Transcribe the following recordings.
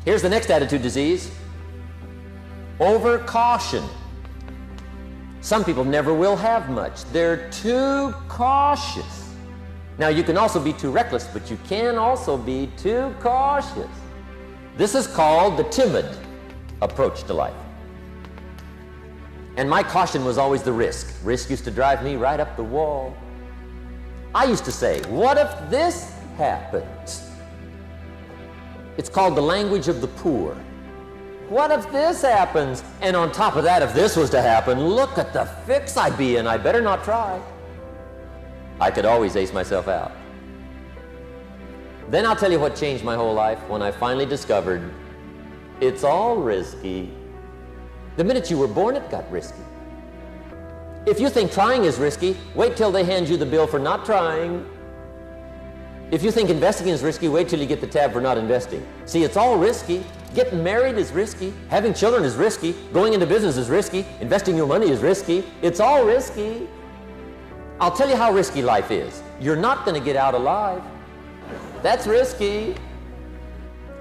Here's the next attitude disease. Over-caution. Some people never will have much. They're too cautious. Now, you can also be too reckless, but you can also be too cautious. This is called the timid approach to life. And my caution was always the risk. Risk used to drive me right up the wall. I used to say, what if this happens? It's called the language of the poor. What if this happens? And on top of that, if this was to happen, look at the fix I'd be in. I better not try. I could always ace myself out. Then I'll tell you what changed my whole life when I finally discovered it's all risky. The minute you were born, it got risky. If you think trying is risky, wait till they hand you the bill for not trying. If you think investing is risky, wait till you get the tab for not investing. See, it's all risky. Getting married is risky. Having children is risky. Going into business is risky. Investing your money is risky. It's all risky. I'll tell you how risky life is. You're not going to get out alive. That's risky.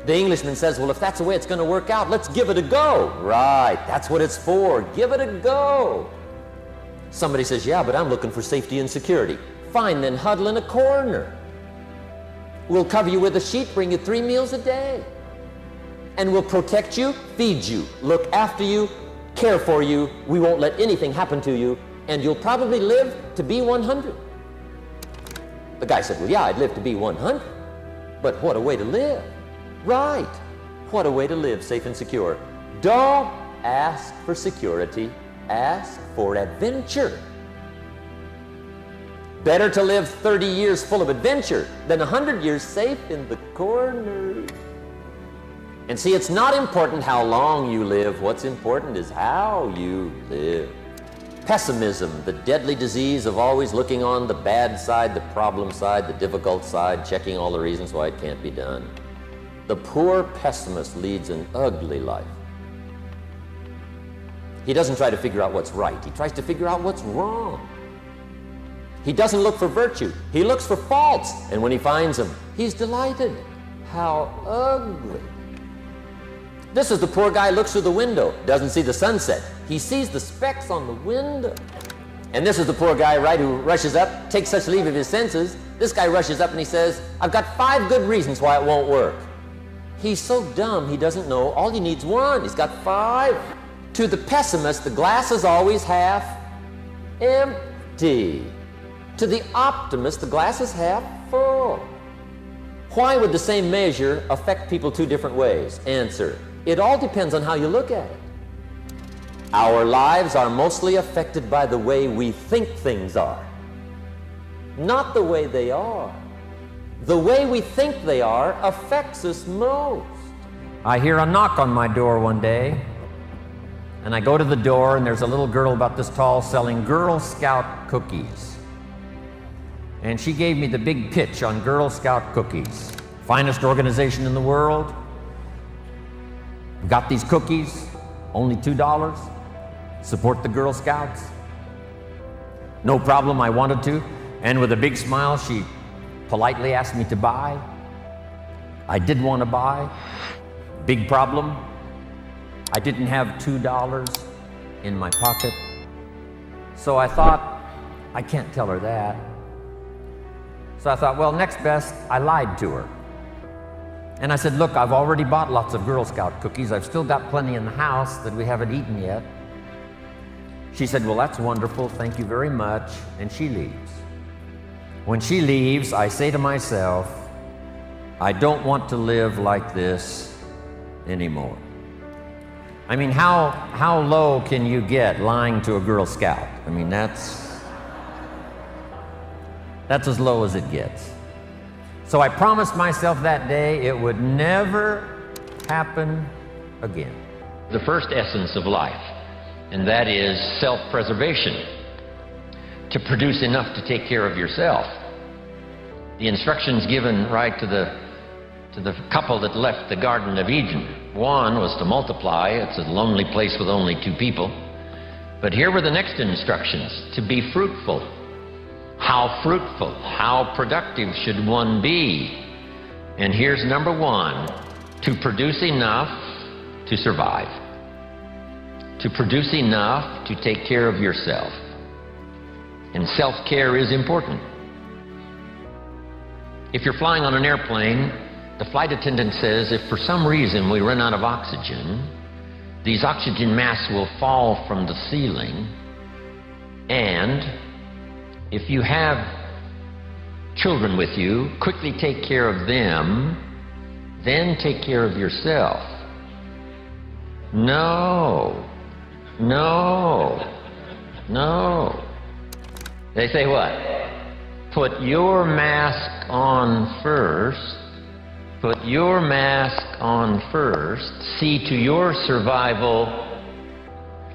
The Englishman says, well, if that's the way it's going to work out, let's give it a go. Right, that's what it's for. Give it a go. Somebody says, yeah, but I'm looking for safety and security. Fine, then huddle in a corner. We'll cover you with a sheet, bring you 3 meals a day. And we'll protect you, feed you, look after you, care for you. We won't let anything happen to you. And you'll probably live to be 100. The guy said, well, yeah, I'd live to be 100. But what a way to live. Right. What a way to live safe and secure. Don't ask for security. Ask for adventure. Better to live 30 years full of adventure than 100 years safe in the corner. And see, it's not important how long you live. What's important is how you live. Pessimism, the deadly disease of always looking on the bad side, the problem side, the difficult side, checking all the reasons why it can't be done. The poor pessimist leads an ugly life. He doesn't try to figure out what's right. He tries to figure out what's wrong. He doesn't look for virtue. He looks for faults. And when he finds them, he's delighted. How ugly. This is the poor guy who looks through the window, doesn't see the sunset. He sees the specks on the window. And this is the poor guy, right, who rushes up, takes such leave of his senses. This guy rushes up and he says, I've got 5 good reasons why it won't work. He's so dumb he doesn't know all he needs 1. He's got 5. To the pessimist, the glass is always half empty. To the optimist, the glass is half full. Why would the same measure affect people 2 different ways? Answer, it all depends on how you look at it. Our lives are mostly affected by the way we think things are, not the way they are. The way we think they are affects us most. I hear a knock on my door one day, and I go to the door, and there's a little girl about this tall selling Girl Scout cookies. And she gave me the big pitch on Girl Scout cookies. Finest organization in the world. Got these cookies, only $2. Support the Girl Scouts. No problem, I wanted to. And with a big smile, she politely asked me to buy. I did want to buy. Big problem. I didn't have $2 in my pocket. So I thought, I can't tell her that. So I thought, well, next best, I lied to her. And I said, look, I've already bought lots of Girl Scout cookies. I've still got plenty in the house that we haven't eaten yet. She said, well, that's wonderful. Thank you very much. And she leaves. When she leaves, I say to myself, I don't want to live like this anymore. I mean, how low can you get lying to a Girl Scout? I mean, that's as low as it gets. So I promised myself that day it would never happen again. The first essence of life, and that is self-preservation, to produce enough to take care of yourself. The instructions given right to the couple that left the Garden of Eden. One was to multiply. It's a lonely place with only 2 people. But here were the next instructions, to be fruitful. How fruitful, how productive should one be? And here's number 1, to produce enough to survive, to produce enough to take care of yourself. And self-care is important. If you're flying on an airplane, the flight attendant says if for some reason we run out of oxygen, these oxygen masks will fall from the ceiling, and if you have children with you, quickly take care of them, then take care of yourself. No. They say what? Put your mask on first. Put your mask on first. See to your survival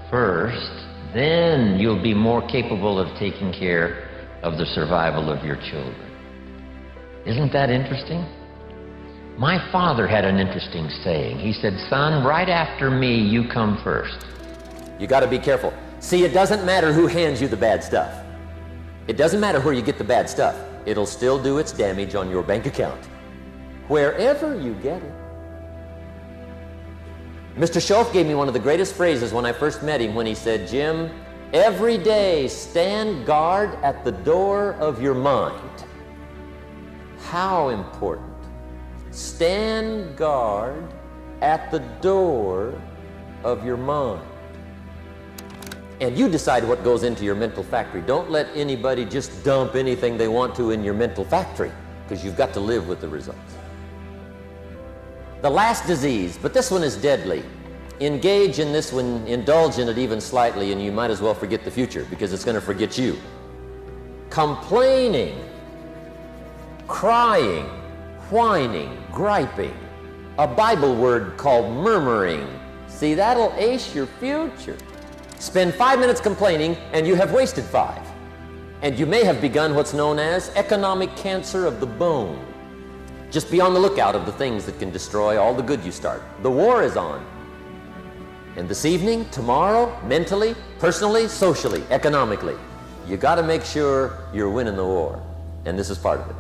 first. Then you'll be more capable of taking care of the survival of your children. Isn't that interesting? My father had an interesting saying. He said, son, right after me, you come first. You got to be careful. See, it doesn't matter who hands you the bad stuff. It doesn't matter where you get the bad stuff. It'll still do its damage on your bank account, wherever you get it. Mr. Schoaf gave me one of the greatest phrases when I first met him when he said, Jim, every day stand guard at the door of your mind. How important. Stand guard at the door of your mind. And you decide what goes into your mental factory. Don't let anybody just dump anything they want to in your mental factory, because you've got to live with the results. The last disease, but this one is deadly. Engage in this one, indulge in it even slightly, and you might as well forget the future, because it's going to forget you. Complaining, crying, whining, griping. A Bible word called murmuring. See, that'll ace your future. Spend 5 minutes complaining, and you have wasted 5. And you may have begun what's known as economic cancer of the bone. Just be on the lookout of the things that can destroy all the good you start. The war is on. And this evening, tomorrow, mentally, personally, socially, economically, you got to make sure you're winning the war. And this is part of it.